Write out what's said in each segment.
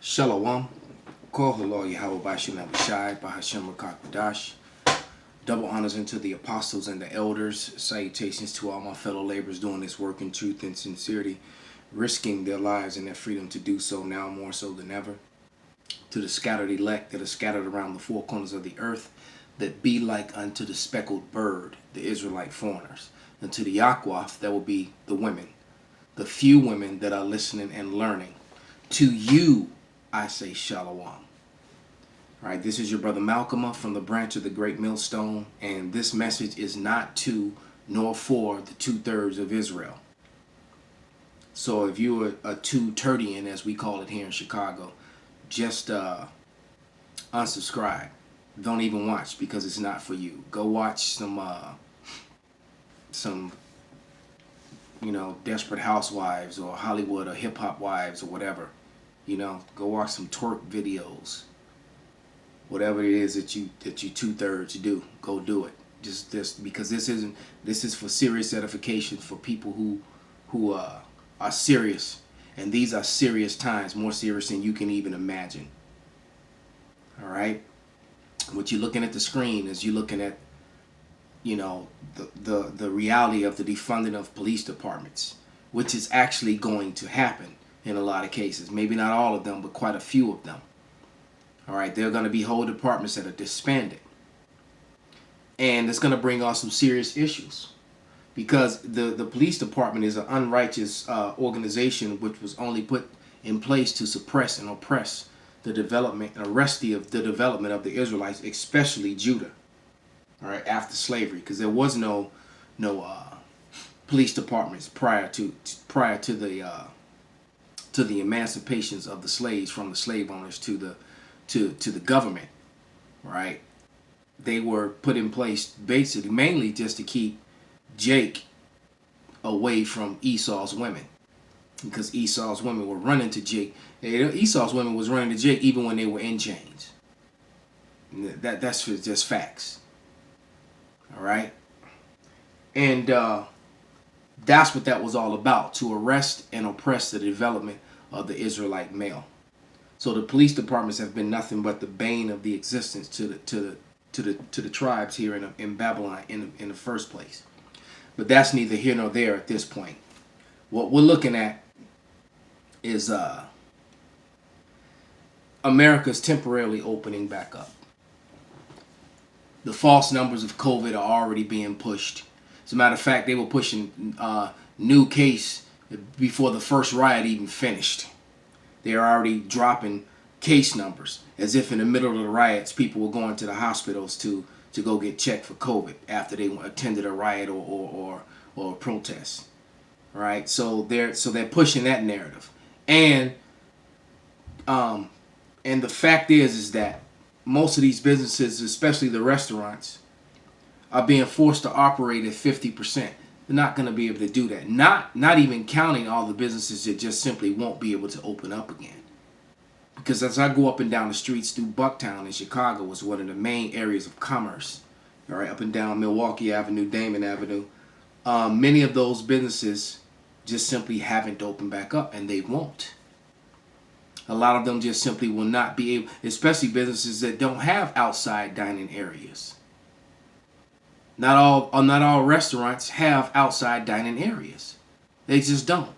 Shalom. Kohalo Yahweh Bashim Abishai Bahashim Rakakadash. Double honors unto the apostles and the elders. Salutations to all my fellow laborers doing this work in truth and sincerity, risking their lives and their freedom to do so now more so than ever. To the scattered elect that are scattered around the four corners of the earth, that be like unto the speckled bird, the Israelite foreigners. And to the Akwaf, that will be the women, the few women that are listening and learning. To you, I say shalom. All right, this is your brother MALCHAAMAH from the branch of the Great Millstone, and this message is not to nor for the 2/3 of Israel. So if you're a two-tertian, as we call it here in Chicago, just unsubscribe. Don't even watch because it's not for you. Go watch some Desperate Housewives or Hollywood or Hip Hop Wives or whatever. Go watch some twerk videos. Whatever it is that you 2/3 do, go do it. Just because this is for serious edification for people who are serious, and these are serious times, more serious than you can even imagine. All right, what you're looking at the screen is you're looking at the reality of the defunding of police departments, which is actually going to happen in a lot of cases. Maybe not all of them, but quite a few of them. All right, there are going to be whole departments that are disbanded. And it's going to bring on some serious issues because the police department is an unrighteous organization which was only put in place to suppress and oppress the development and arrest the development of the Israelites, especially Judah. All right, after slavery, because there was no police departments prior to the emancipations of the slaves from the slave owners to the government. Right, they were put in place basically mainly just to keep Jake away from Esau's women, because Esau's women were running to Jake. Esau's women was running to Jake even when they were in chains. That's just facts. All right, and that's what that was all about, to arrest and oppress the development of the Israelite male. So the police departments have been nothing but the bane of the existence to the tribes here in Babylon in the first place. But that's neither here nor there at this point. What we're looking at is America's temporarily opening back up. The false numbers of COVID are already being pushed. As a matter of fact, they were pushing new case before the first riot even finished. They are already dropping case numbers as if in the middle of the riots, people were going to the hospitals to go get checked for COVID after they attended a riot or a protest. All right, so they're pushing that narrative, and the fact is that most of these businesses, especially the restaurants, are being forced to operate at 50%. They're not going to be able to do that. Not even counting all the businesses that just simply won't be able to open up again. Because as I go up and down the streets through Bucktown in Chicago, was one of the main areas of commerce. All right, up and down Milwaukee Avenue, Damon Avenue, many of those businesses just simply haven't opened back up, and they won't. A lot of them just simply will not be able, especially businesses that don't have outside dining areas. Not all restaurants have outside dining areas. They just don't.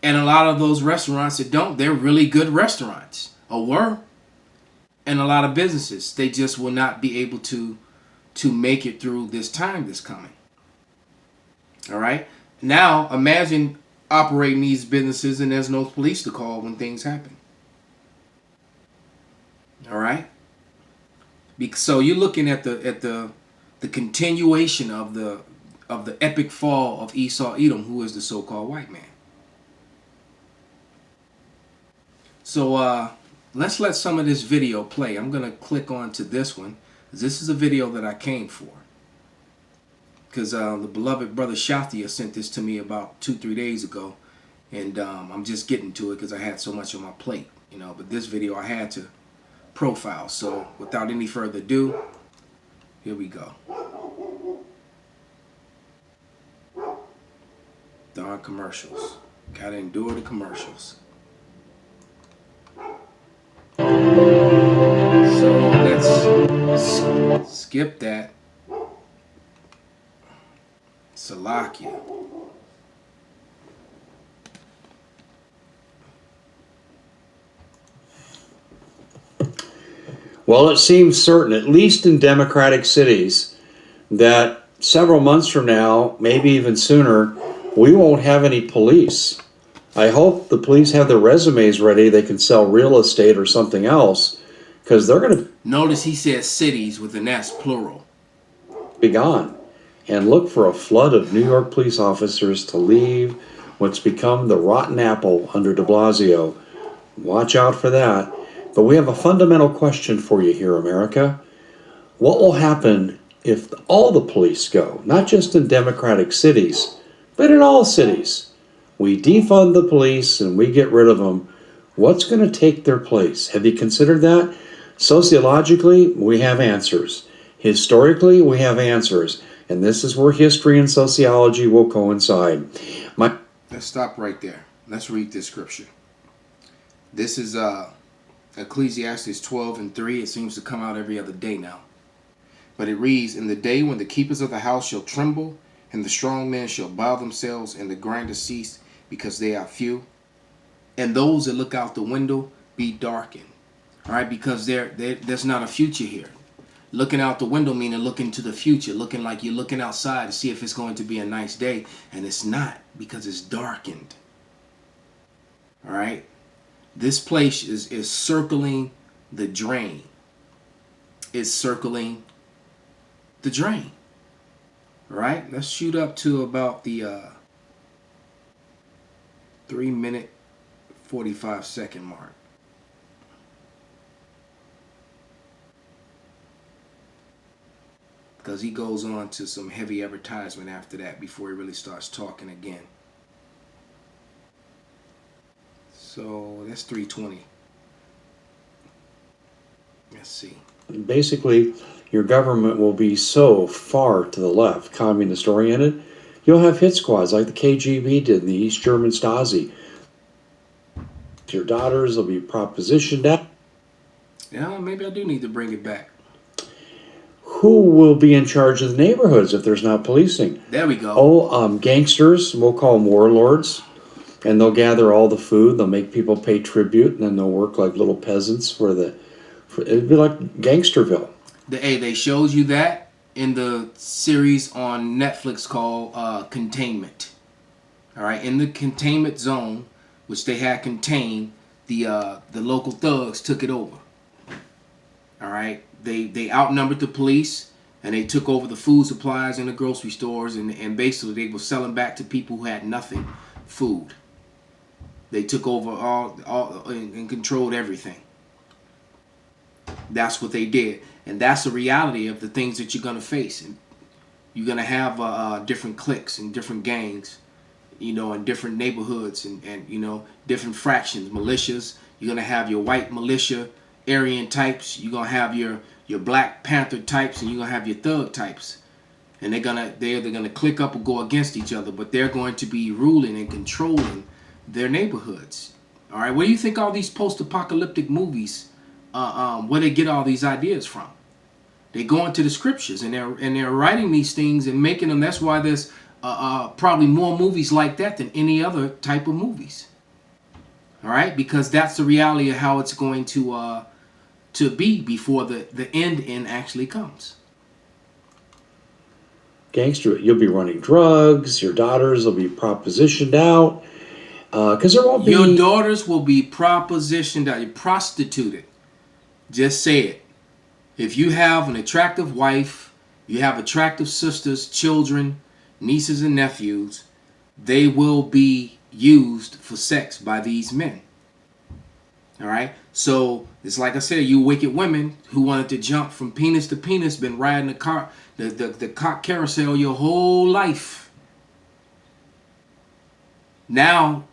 And a lot of those restaurants that don't, they're really good restaurants, or were. And a lot of businesses, they just will not be able to make it through this time that's coming. All right? Now, imagine operating these businesses and there's no police to call when things happen. All right? So you're looking at the continuation of the epic fall of Esau Edom, who is the so-called white man. So let's let some of this video play. I'm going to click on to this one. This is a video that I came for, because the beloved brother Shathia sent this to me about 2-3 days ago, and I'm just getting to it because I had so much on my plate, but this video I had to profile. So without any further ado, here we go. Darn commercials. Gotta endure the commercials. Skip that. Salakia. Well, it seems certain, at least in democratic cities, that several months from now, maybe even sooner, we won't have any police. I hope the police have their resumes ready. They can sell real estate or something else, because they're going to Notice he says cities with an S, plural. be gone. And look for a flood of New York police officers to leave what's become the rotten apple under de Blasio. Watch out for that. But we have a fundamental question for you here, America. What will happen if all the police go, not just in democratic cities, but in all cities? We defund the police and we get rid of them. What's going to take their place? Have you considered that? Sociologically, we have answers. Historically, we have answers. And this is where history and sociology will coincide. Let's stop right there. Let's read this scripture. This is Ecclesiastes 12:3. It seems to come out every other day now. But it reads, "In the day when the keepers of the house shall tremble, and the strong men shall bow themselves, and the grinders cease, because they are few, and those that look out the window be darkened." All right, because there's not a future here. Looking out the window meaning looking to the future, looking like you're looking outside to see if it's going to be a nice day, and it's not, because it's darkened. All right, this place is circling the drain. It's circling the drain. All right, let's shoot up to about the 3-minute 45-second mark. Because he goes on to some heavy advertisement after that before he really starts talking again. So that's 3:20. Let's see. Basically, your government will be so far to the left, communist oriented, you'll have hit squads like the KGB did in the East German Stasi. Your daughters will be propositioned out. Yeah, maybe I do need to bring it back. Who will be in charge of the neighborhoods if there's not policing? There we go. Gangsters, we'll call them warlords, and they'll gather all the food, they'll make people pay tribute, and then they'll work like little peasants it'd be like Gangsterville. They shows you that in the series on Netflix called Containment. All right, in the containment zone, which they had contained, the local thugs took it over. All right, they outnumbered the police, and they took over the food supplies in the grocery stores, and basically they were selling back to people who had nothing, food. They took over all and controlled everything. That's what they did, and that's the reality of the things that you're gonna face. And you're gonna have different cliques and different gangs, in different neighborhoods and different fractions, militias. You're gonna have your white militia, Aryan types. You're gonna have your Black Panther types, and you're gonna have your thug types. And they're either gonna click up or go against each other, but they're going to be ruling and controlling their neighborhoods. All right, where do you think all these post-apocalyptic movies, where they get all these ideas from? They go into the scriptures, and they're writing these things and making them. That's why there's probably more movies like that than any other type of movies. All right, because that's the reality of how it's going to be before the end actually comes. Gangster, you'll be running drugs. Your daughters will be propositioned out because there won't be. Your daughters will be propositioned out. You're prostituted. Just say it. If you have an attractive wife, you have attractive sisters, children, nieces, and nephews, they will be used for sex by these men. All right, so it's like I said, you wicked women who wanted to jump from penis to penis, been riding the cock carousel your whole life. Now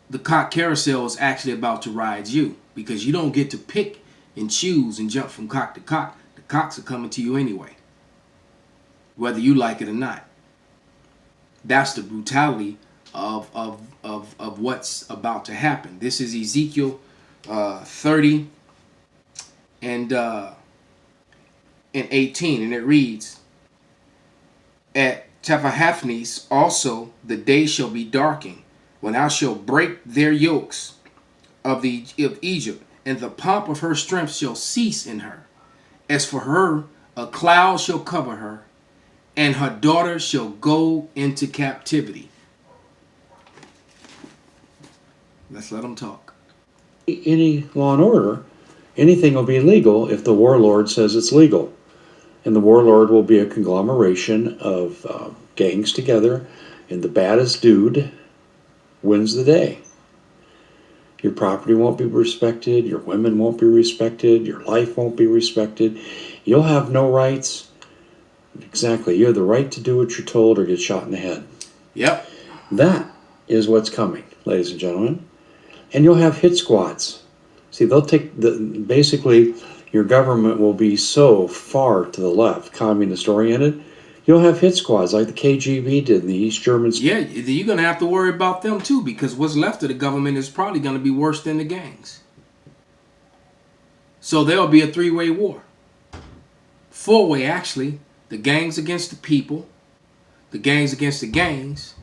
the cock carousel is actually about to ride you, because you don't get to pick and choose and jump from cock to cock. The cocks are coming to you anyway, whether you like it or not. That's the brutality of what's about to happen. This is Ezekiel 30 and and 18, and it reads, at Taphahaphnes also the day shall be darkened, when I shall break their yokes of Egypt, and the pomp of her strength shall cease in her. As for her, a cloud shall cover her, and her daughter shall go into captivity. Let's let them talk. Any law and order, anything will be legal if the warlord says it's legal. And the warlord will be a conglomeration of gangs together, and the baddest dude wins the day. Your property won't be respected, your women won't be respected, your life won't be respected. You'll have no rights. Exactly. You have the right to do what you're told or get shot in the head. Yep. That is what's coming, ladies and gentlemen. And you'll have hit squads. See, they'll take basically your government will be so far to the left, communist oriented. You'll have hit squads like the KGB did in the East Germans. Yeah, you're going to have to worry about them too, because what's left of the government is probably going to be worse than the gangs. So there'll be a three-way war. Four-way, actually. The gangs against the people, the gangs against the gangs,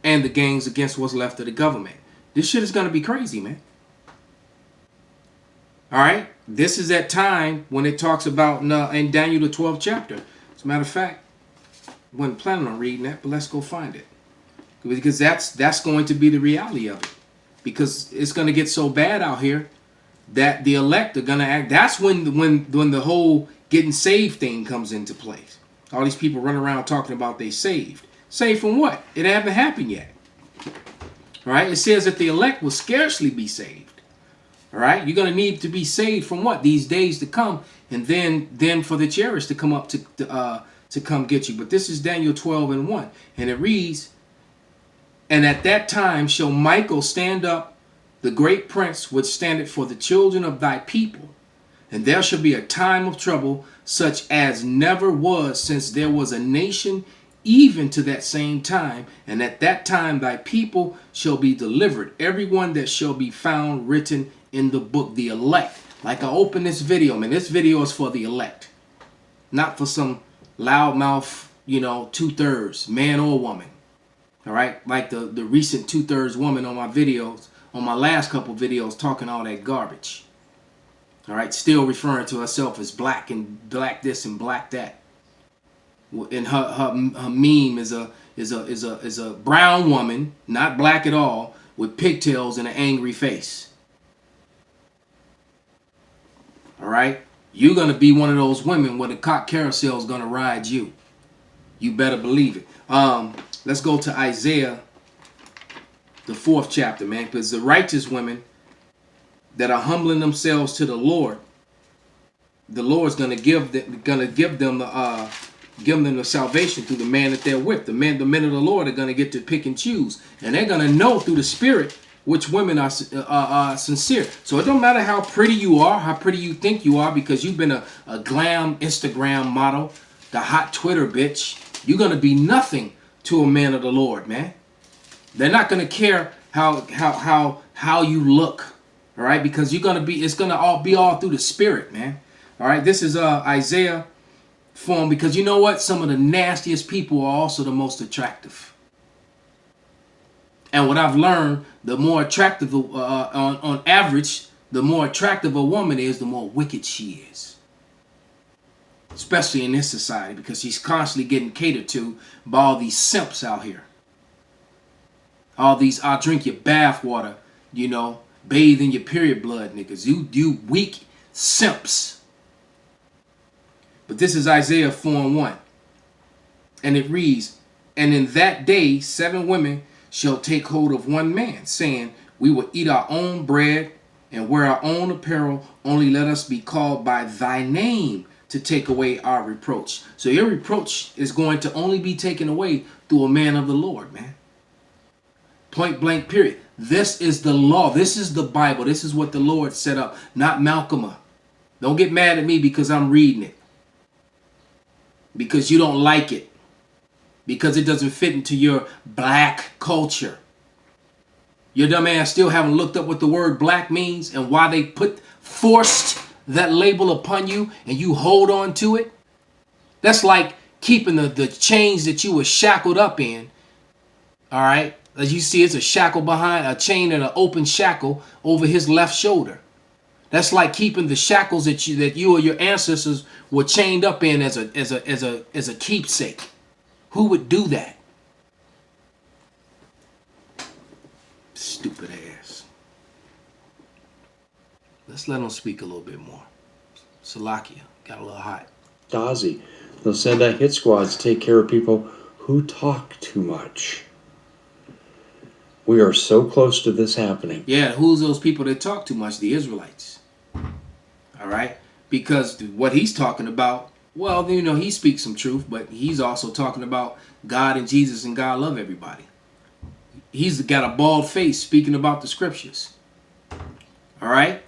and the gangs against what's left of the government. This shit is going to be crazy, man. All right? This is that time when it talks about in Daniel the 12th chapter. As a matter of fact, I wasn't planning on reading that, but let's go find it. Because that's going to be the reality of it. Because it's going to get so bad out here that the elect are going to act. That's when the whole getting saved thing comes into place. All these people run around talking about they saved. Saved from what? It hasn't happened yet. All right? It says that the elect will scarcely be saved. All right? You're going to need to be saved from what? These days to come. And then for the chariots to come up to come get you. But this is Daniel 12 and 1. And it reads, and at that time shall Michael stand up, the great prince, which standeth for the children of thy people. And there shall be a time of trouble, such as never was since there was a nation, even to that same time. And at that time thy people shall be delivered, everyone that shall be found written in the book, the elect. Like I opened this video, man, this video is for the elect. Not for some loudmouth, 2/3, man or woman. All right? Like the recent 2/3 woman on my videos, on my last couple videos, talking all that garbage. All right, still referring to herself as black and black this and black that. And her meme is a brown woman, not black at all, with pigtails and an angry face. All right, you're gonna be one of those women where the cock carousel is gonna ride you. You better believe it. Let's go to Isaiah, the 4th chapter, man, because the righteous women that are humbling themselves to the Lord's gonna give them the salvation through the man that they're with. The men of the Lord are gonna get to pick and choose, and they're gonna know through the Spirit which women are sincere. So it don't matter how pretty you are, how pretty you think you are, because you've been a glam Instagram model, the hot Twitter bitch. You're gonna be nothing to a man of the Lord, man. They're not gonna care how you look. All right, because it's gonna all be all through the Spirit, man. All right, this is Isaiah form, because you know what? Some of the nastiest people are also the most attractive. And what I've learned, the more attractive, on average, the more attractive a woman is, the more wicked she is. Especially in this society, because she's constantly getting catered to by all these simps out here. All these, I'll drink your bath water, bathe in your period blood, niggas. You weak simps. But this is Isaiah 4:1. And it reads, and in that day 7 women shall take hold of one man, saying, we will eat our own bread and wear our own apparel. Only let us be called by thy name to take away our reproach. So your reproach is going to only be taken away through a man of the Lord, man. Point blank, period. This is the law. This is the Bible. This is what the Lord set up, not MALCHAAMAH. Don't get mad at me because I'm reading it. Because you don't like it. Because it doesn't fit into your black culture. Your dumb ass still haven't looked up what the word black means and why they forced that label upon you and you hold on to it. That's like keeping the chains that you were shackled up in. All right. As you see, it's a shackle behind a chain and an open shackle over his left shoulder. That's like keeping the shackles that you or your ancestors were chained up in as a keepsake. Who would do that? Stupid ass. Let's let him speak a little bit more. Salakia got a little hot. Dazi. They'll send out hit squads to take care of people who talk too much. We are so close to this happening. Yeah, who's those people that talk too much? The Israelites. All right? Because what he's talking about, well, you know, he speaks some truth, but he's also talking about God and Jesus and God love everybody. He's got a bald face speaking about the scriptures. All right?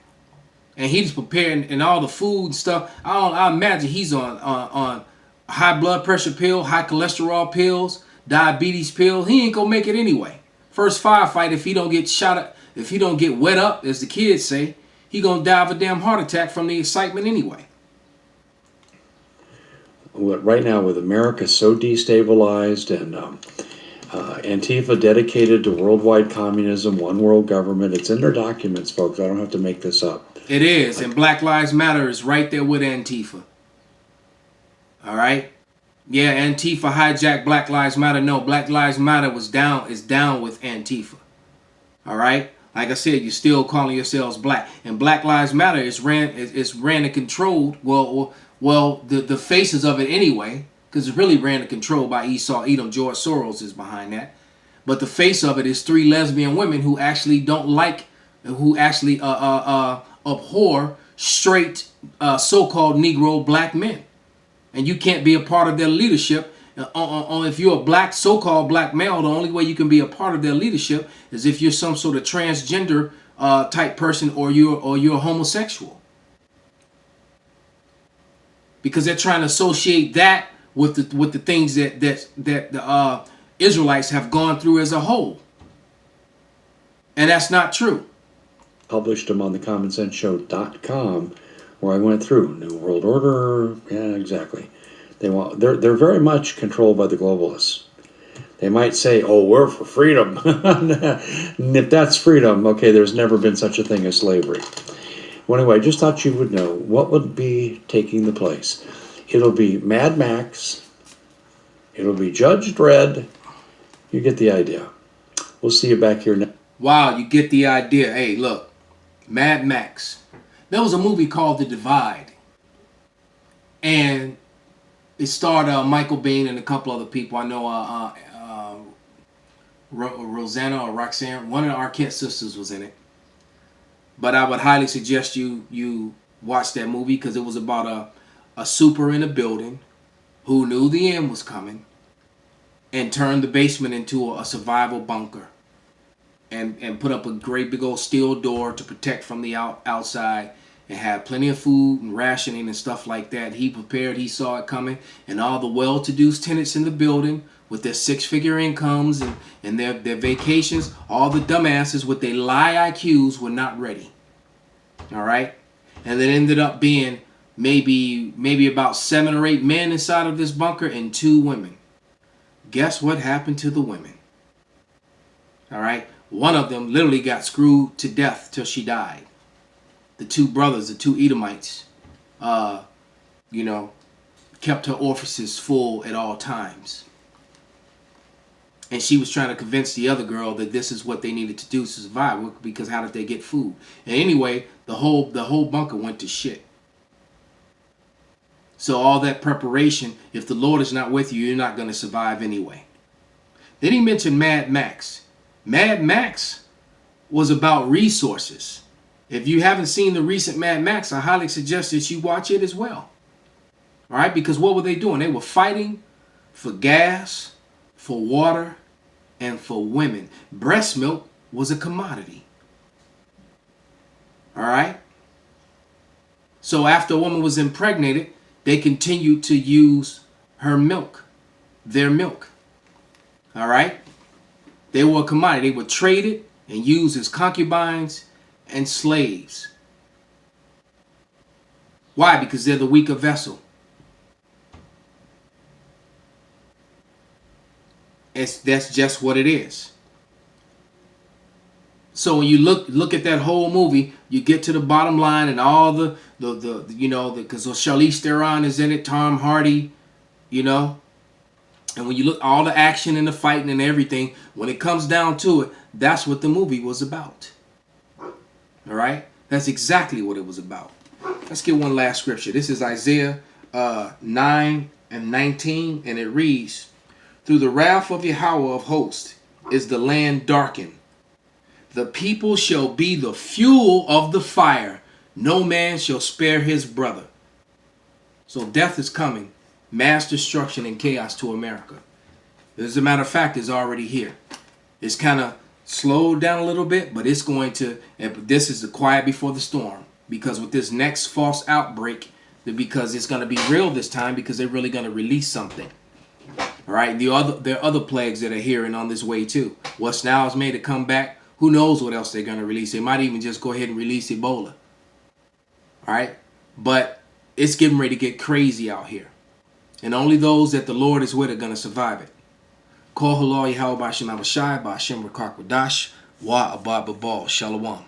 And he's preparing and all the food and stuff. I imagine he's on high blood pressure pill, high cholesterol pills, diabetes pill. He ain't gonna make it anyway. First firefight, if he don't get shot up, if he don't get wet up, as the kids say, he gonna die of a damn heart attack from the excitement anyway. Right now, with America so destabilized and Antifa dedicated to worldwide communism, one world government, it's in their documents, folks. I don't have to make this up. It is, and Black Lives Matter is right there with Antifa. All right? Yeah, Antifa hijacked Black Lives Matter. No, Black Lives Matter is down with Antifa. All right? Like I said, you're still calling yourselves black. And Black Lives Matter is ran and controlled, the faces of it anyway, because it's really ran and controlled by Esau Edom. George Soros is behind that. But the face of it is 3 lesbian women who actually don't like, who actually abhor straight so-called Negro black men. And you can't be a part of their leadership. If you're a black, so-called black male, the only way you can be a part of their leadership is if you're some sort of transgender type person or you're homosexual. Because they're trying to associate that with the things that the Israelites have gone through as a whole. And that's not true. Published them on thecommonsenseshow.com, where I went through New World Order. Yeah, exactly. They're very much controlled by the globalists. They might say, "Oh, we're for freedom." And if that's freedom, okay, there's never been such a thing as slavery. Well, anyway, I just thought you would know what would be taking the place. It'll be Mad Max. It'll be Judge Dredd. You get the idea. We'll see you back here next. Wow, you get the idea. Hey, look, Mad Max. There was a movie called The Divide. And it starred Michael Biehn and a couple other people. I know Rosanna or Roxanne. One of the Arquette sisters was in it. But I would highly suggest you watch that movie because it was about a super in a building who knew the end was coming and turned the basement into a survival bunker. And put up a great big old steel door to protect from the outside and had plenty of food and rationing and stuff like that. He prepared, he saw it coming, and all the well-to-do tenants in the building with their 6-figure incomes and their vacations, all the dumbasses with their lie IQs were not ready. All right? And it ended up being maybe about 7 or 8 men inside of this bunker and 2 women. Guess what happened to the women? All right? One of them literally got screwed to death till she died. The 2 brothers, the 2 Edomites, kept her orifices full at all times. And she was trying to convince the other girl that this is what they needed to do to survive, because how did they get food? And anyway, the whole bunker went to shit. So all that preparation, if the Lord is not with you, you're not going to survive anyway. Then he mentioned Mad Max. Mad Max was about resources. If you haven't seen the recent Mad Max, I highly suggest that you watch it as well. All right, because what were they doing? They were fighting for gas, for water, and for women. Breast milk was a commodity. All right? So after a woman was impregnated, they continued to use her milk, their milk. All right? They were a commodity. They were traded and used as concubines and slaves. Why? Because they're the weaker vessel. That's just what it is. So when you look at that whole movie, you get to the bottom line, and all the because Charlize Theron is in it, Tom Hardy, you know, and when you look all the action and the fighting and everything, when it comes down to it, that's what the movie was about. All right, that's exactly what it was about. Let's get one last scripture. This is Isaiah 9:19, and it reads, "Through the wrath of Yahweh of hosts is the land darkened. The people shall be the fuel of the fire. No man shall spare his brother." So death is coming. Mass destruction and chaos to America. As a matter of fact, it's already here. It's kind of slowed down a little bit, but it's going to, and this is the quiet before the storm. Because with this next false outbreak, because it's going to be real this time, because they're really going to release something. All right, there are other plagues that are here and on this way too. What's now is made to come back. Who knows what else they're going to release? They might even just go ahead and release Ebola. All right, but it's getting ready to get crazy out here. And only those that the Lord is with are going to survive it. Kol halal Yahweh B'Shem Abishai B'Shem Rakakwadash Wa Abba Babal Shalom.